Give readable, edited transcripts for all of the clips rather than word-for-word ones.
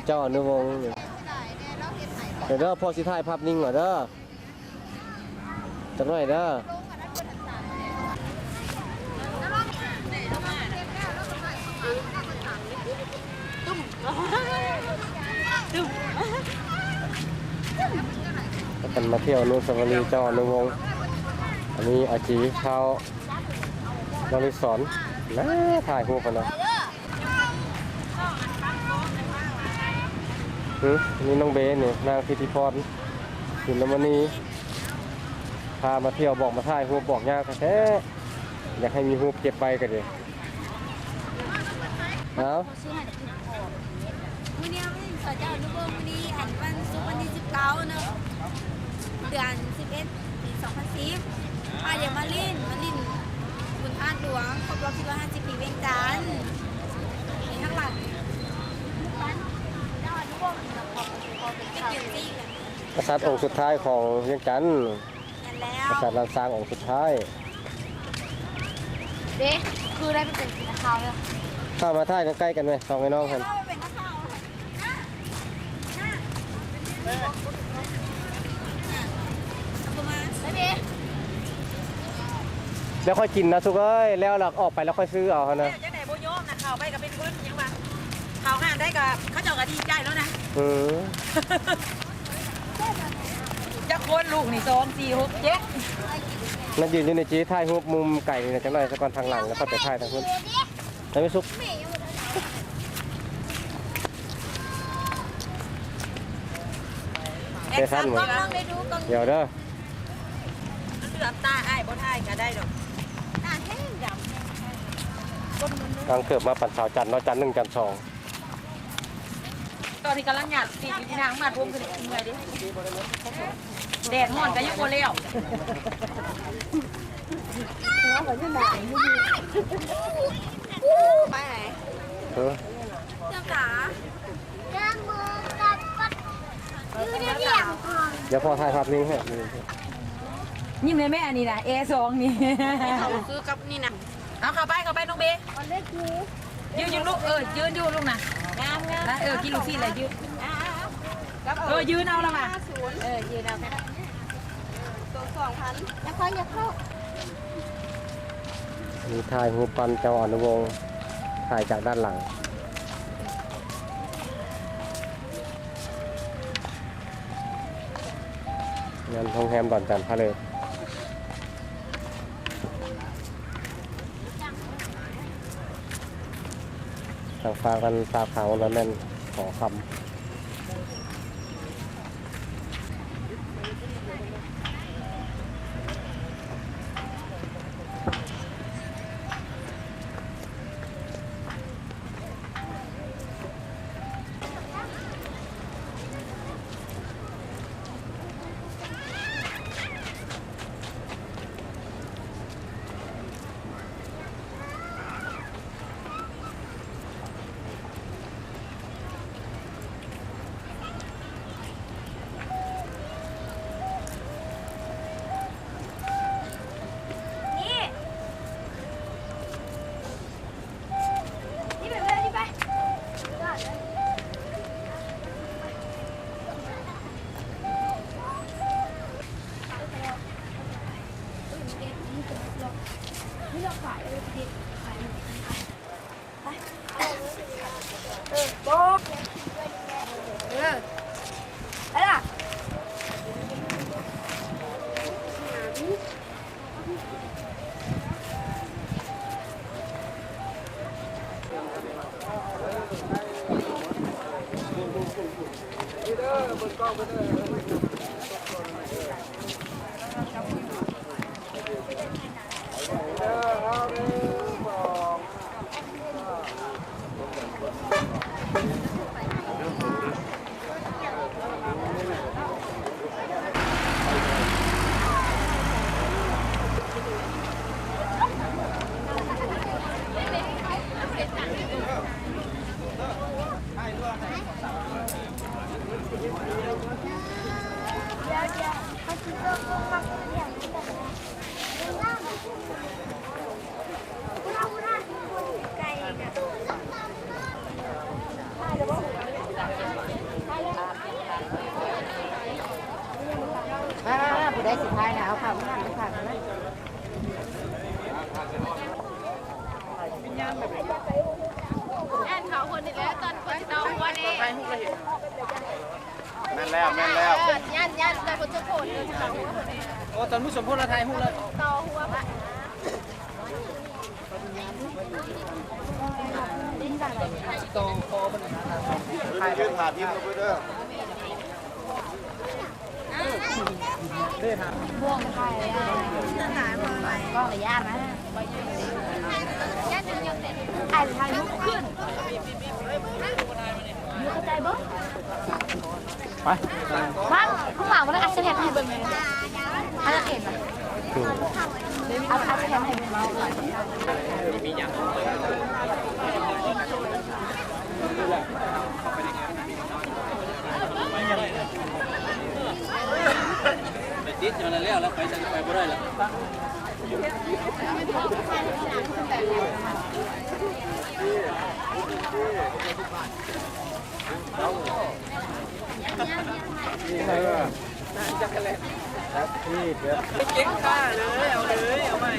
เจ้าอนุวงศ์เด้อพอสิถ่ายภาพนิ่งเหรอเด้อจังหน่อยเด้อกันมาเที่ยวอนุสาวรีย์เจ้าอนุวงศ์อันนี้อาชีพชาวบริสอนนะถ่ายรูปกันนะนี่น้องเบนนี่นางพิธีพรสินลมณีพามาเที่ยวบอกมาถ่ายรูปบอกยากแท้อยากให้มีรูปเก็บไปกันดิเอาวันนี้ไม่สอนเจ้าอนุวงศ์วันนี้อันวันศุกร์วันที่19เนอะเดือน11 ปี2010มาอย่างมาลินบุญธาตุหลวงครบรอบ150 ปีเวียงจันทร์ในข้างหลังเจ้าอนุวงศ์กษัตริย์องค์สุดท้ายของเวียงจันทร์กษัตริย์รันซางองค์สุดท้ายเด็กคือได้เป็นสีขาวเลยเข้ามาถ่ายใกล้กันไหมสองไอ้น้องกันแล้วค่อยกินนะทุกเอ้ยแล้วเราออกไปแล้วค่อยซื้อเอานะจะไหนโบโยมนะข่าวไปกับเป็นพื้นยังมาข่าวห่างได้กับเขาเจ้าก็ดีใจแล้วนะจะโคนลูกนี่2 4 6 7นั่นยืนอยู่ในจีถ่ายรูปมุมไก่เนี่ยจังหน่อยสักก่อนทางหลังแล้วก็ไปถ่ายทางนู้นแล้วไม่ซุกเตะสั้นหมดเดี๋ยวเด้อเลือบตาไอ้บ่ถ่ายก็ได้ดอกตาแห้งดกลางเกือบมาปั่นสาวจันทร์เนาะจันทร์1จันทร์2ตอนที่กำลังหยาดสีนางมาดวงขึ้นเมื่อยดิแดดห่อนก็ยังโบเลี้ยวไปไหนเจ้าจ๋าเดี๋ยวพอถ่ายภาพนิ่งให้ยิ้มเลยแม่อันนี้นะA2นี่เขาซื้อกับนี่นะเอาเข้าไปน้องเบยืนลูกยืนอยู่ลูกนะงามกินลูกซี่เลยยืนยืนเอาละมายืนเอาก็ได้ตัว2,000แล้วค่อยเข้ามีถ่ายรูปปั้นเจ้าอนุวงศ์ถ่ายจากด้านหลังงานโรงแรมดอนจันทร์พะเลยทางฟ้ากันฟ้าขาวแล้วนั่นขอคำไก่ แม่นแล้วแม่นแล้ว ยันแต่คนจะโผล่เลยค่ะ โอ้ตอนผู้สมพลไทยฮู้เลย ต่อหัวปะ ถ่ายยืนถ่ายยิ้มไปเด้อ บ่วงไทยถ่ายมาอะไรก็ระยะนะยันยังแต่ถ่ายลุกขึ้นมีเข้าใจบ่ ไป บ้างข้างหลังมันอาจจะเห็นให้เบิ่งเลยอาจจะเห็นอาจจะเห็นให้เบิ่งมีอย่างไปติดอยู่นั่นแล้วไปจะไปบ่ได้แล้ว นี่ไงวะจักรแลนครับพี่เดี๋ยว เก่งข้าเลยเอาเลยเอาใหม่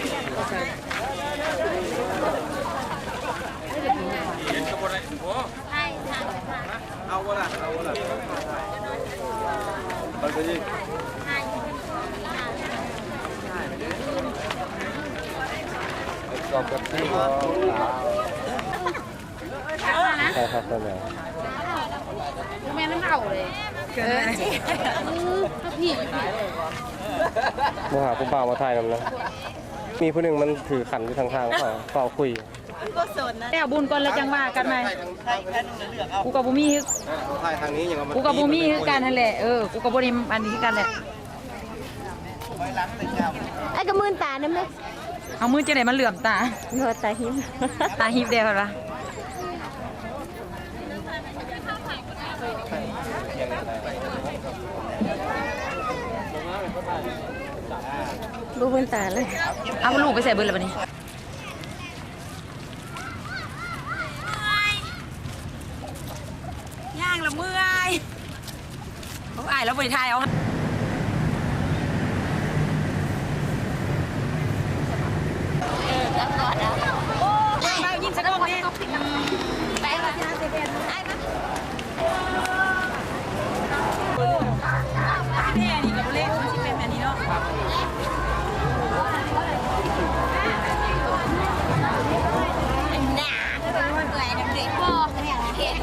เห็นกระบอกอะไรโอ้เอาวะล่ะเอาวะล่ะไปไปดิ กอบกับที่ก็ใช่ครับใช่แล้ว แม่น้ำเข่าเลยเกิดพี่ โมหาผู้บ่าวมาถ่ายนำนะมีผู้หนึ่งมันถือขันอยู่ทางเขาเฝ้าคุย แต่บุญก่อนแล้วจังว่ากันไหมกูกับบุมี่ ถ่ายทางนี้ยัง กูกับบุมี่คือกันนั่นแหละกูกับบุนี่อันนี้คือกันแหละ ไอ้กระมือตาเนี่ยไหม เอามือจะไหนมันเหลื่อมตา เงาตาหิม ตาฮิบเดียวกันปะ ดูบนตาเลย เอาลูกไปใส่เบอร์แล้วปะนี่ย่างละเมื่อยเขาอายแล้วบริทายเอายิ้มสักคนเนี่ย ไปมาที่ร้านเซเว่นไอ้มา แม่นี่กับบุเล่มันสิเป็นแบบนี้เนาะ หนาเป็นวันเกิดน้ำเด็กพ่อเนี่ยเห็น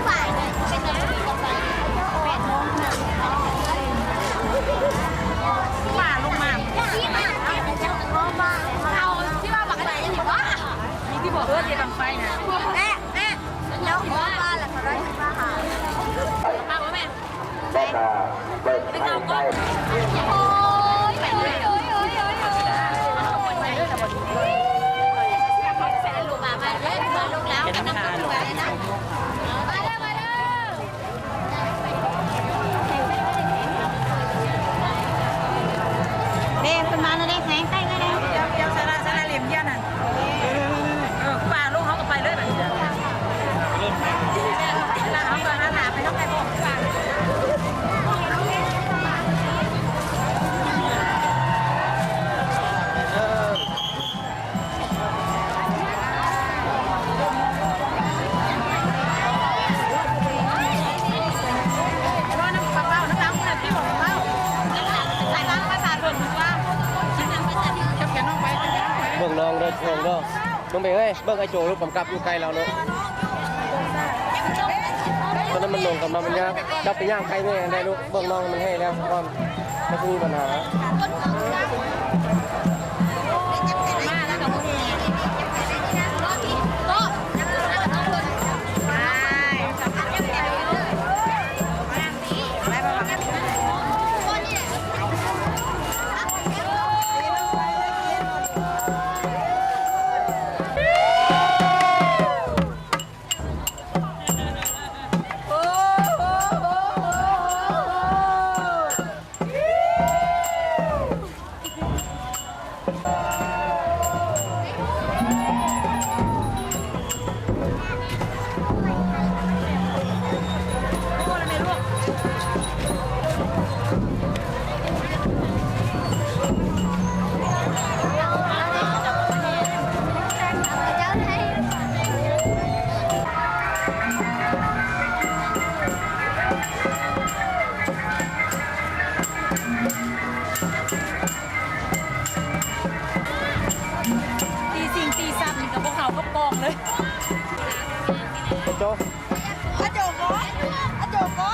ฝ่ายเป็นน้ำกับฝ่ายแปดโมงนะ ป่าลงมา ที่มาเอาที่มาบักอะไรอยู่วะ นี่ที่บอกเจ๊บังไฟนะ แม่แล้วหัวบ้านหลังอะไรมาหา มาว่าแม่ ไปเอาก้อนโอ้ยโอ้ยโอ้ยโอ้ยโอ้ยคนไหนแต่บนแสนลูกมาเล่นมาลูกแล้วน้ำมันไปนะมาเด้อมาเด้อเด็กเป็นมาแล้วเด็กแสงใกล้กันแล้ว เดี๋ยวสาระเหลี่ยมเยี่ยนั่นป่าลูกเขาก็ไปเลยแบบนี้ลาเขาก่อนนะลาไปต้องไปบอกป่า เบิ่งน้องเด้อช่วงเด้อน้องเบย์เอ้ยเบิ่งไอ้โจลูกกำกับอยู่ไกลเราเนาะตอนนั้นมันลงกับมันยากจับไปย่างใครไม่ได้ลูกเบิ่งน้องมันให้แล้วก่อนไม่มีปัญหา เ อาโจโก้อาโจโก้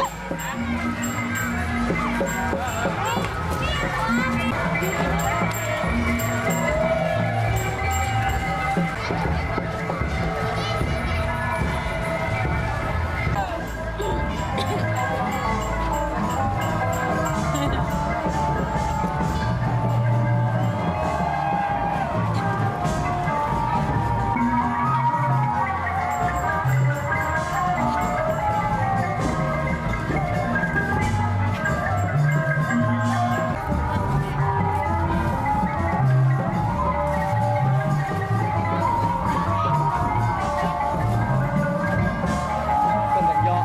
คนจากยอ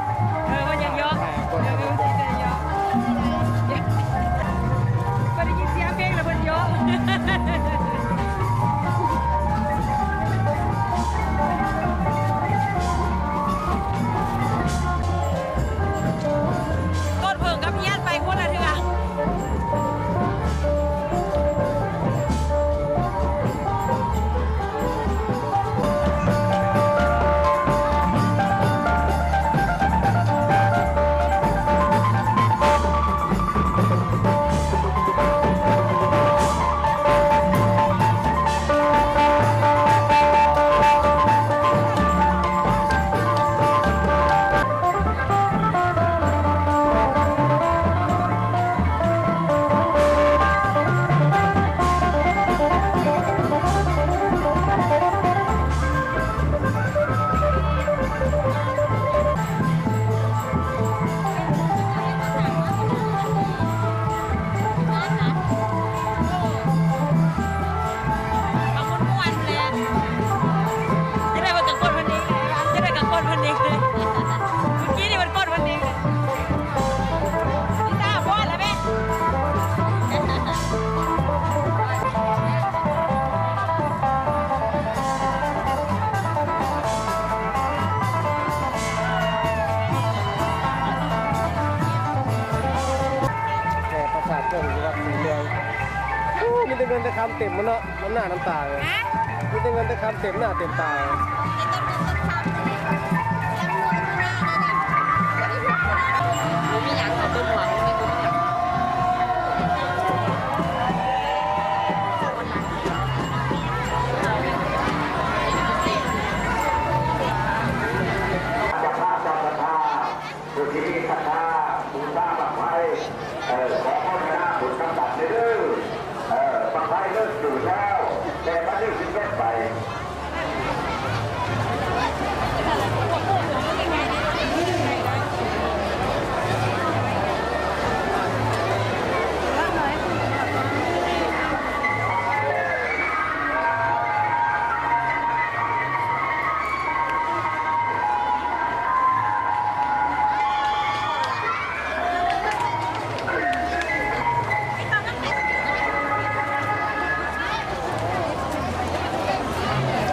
มันยังเยอะ แต่คนจากยอ ไม่ได้ยินเสียงเพลงแล้วมันเยอะต้นเพิ่งกับเฮียนไปคนละเถื่อ เอาคนม่วนเลยจะได้มากับคนวันนี้เลยจะได้กับคนวันนี้เลยเมื่อกี้นี่มันคนวันนี้เลยนี่ตาพ่อแล้วแม่ แห่ประสาทเกินอยู่วัดสีเมืองมีแต่เงินแต่คำเต็มมันเนาะมันหน้าน้ำตาเลยมีแต่เงินแต่คำเต็มหน้าเต็มตา มีอย่างเขาต้นหวังมีต้นหวัง จะพาจำศรัทธาสุขีศรัทธาบุญสร้างบังไฟขอพ่อแม่บุญกำบัดเด้อบังไฟเลิกอยู่แล้วแต่มาเลิกสิ้นแยกไป เ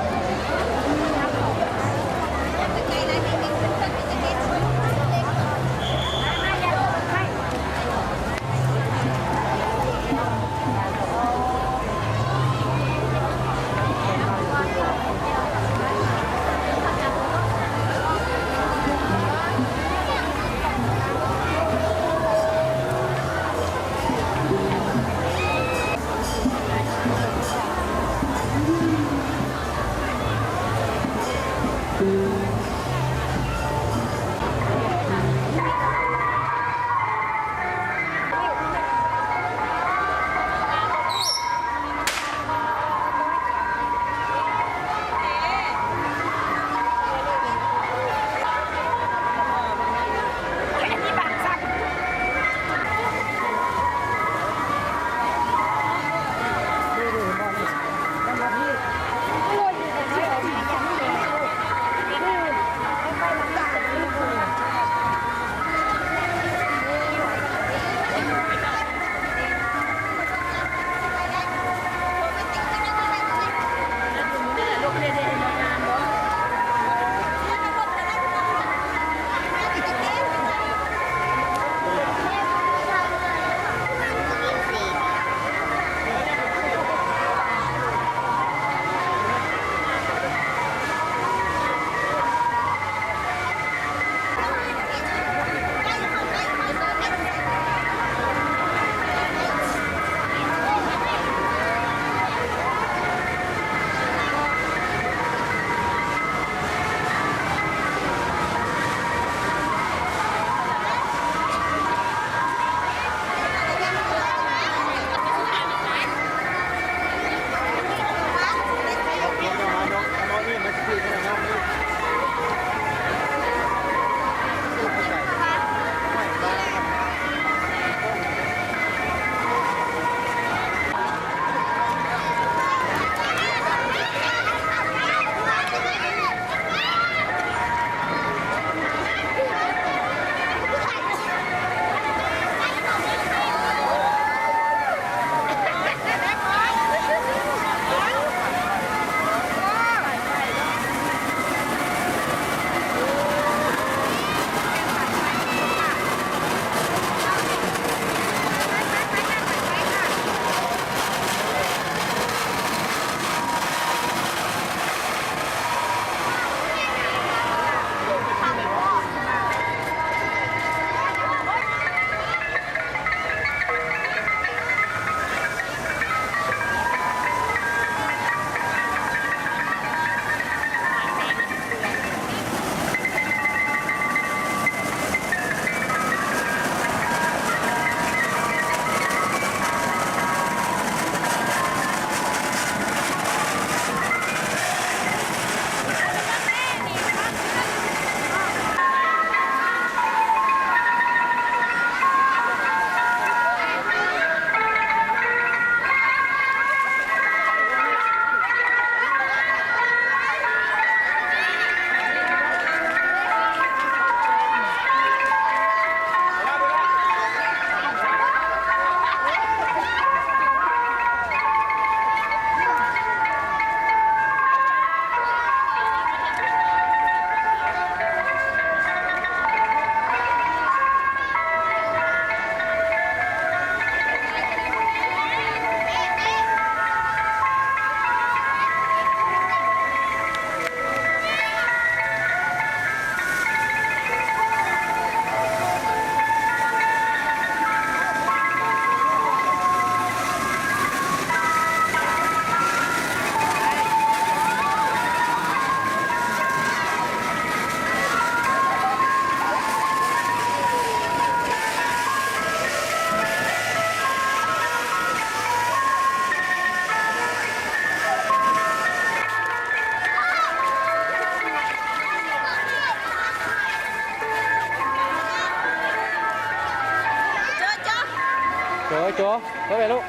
โจ้ไปไปลูก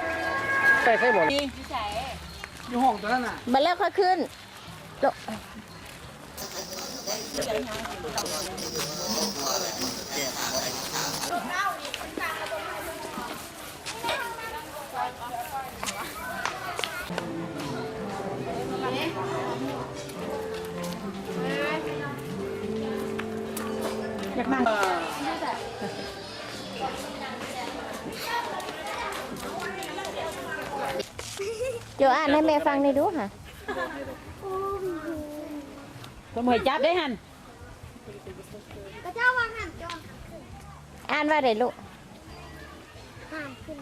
ไปใส่หมด มาแล้วค่อยขึ้นโล อยากนั่ง โจอ่านให้แม่ฟังหน่อยดูค่ะ สมวยจับได้หัน ก็เจ้าวางหันจน อ่านว่าไดลูก ห้ามขึ้น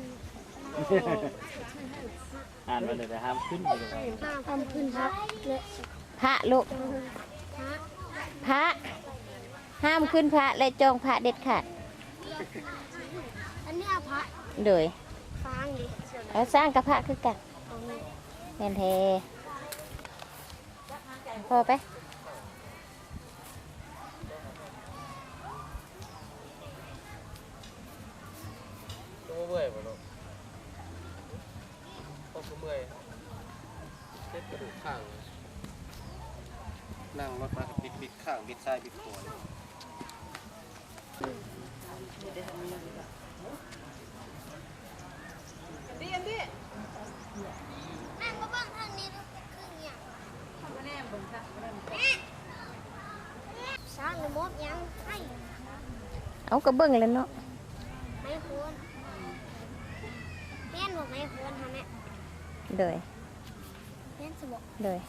อ่านมาเลยแต่ห้ามขึ้นเลย ห้ามขึ้นครับเลย พระลูก พระ พระห้ามขึ้นพระและจองพระเด็ดขาด อันนี้พระ โดย ฟังดิ แล้วสร้างกับพระคือกันแม่นเทพอไป ตัวเมื่อยบ่ลูกก็เมื่อยเจ็บกระดูกข้างนั่งรถมาบิดข้างบิดซ้ายบิดขวา นั่งมาบ้างทางนี้ต้องเป็นครึ่งอย่างสร้างระบบยังให้ เอากระเบื้องแล้วเนาะ ไม่ควรแม่นบอกไม่ควรทำเนี่ย โดย แม่นสบอก โดย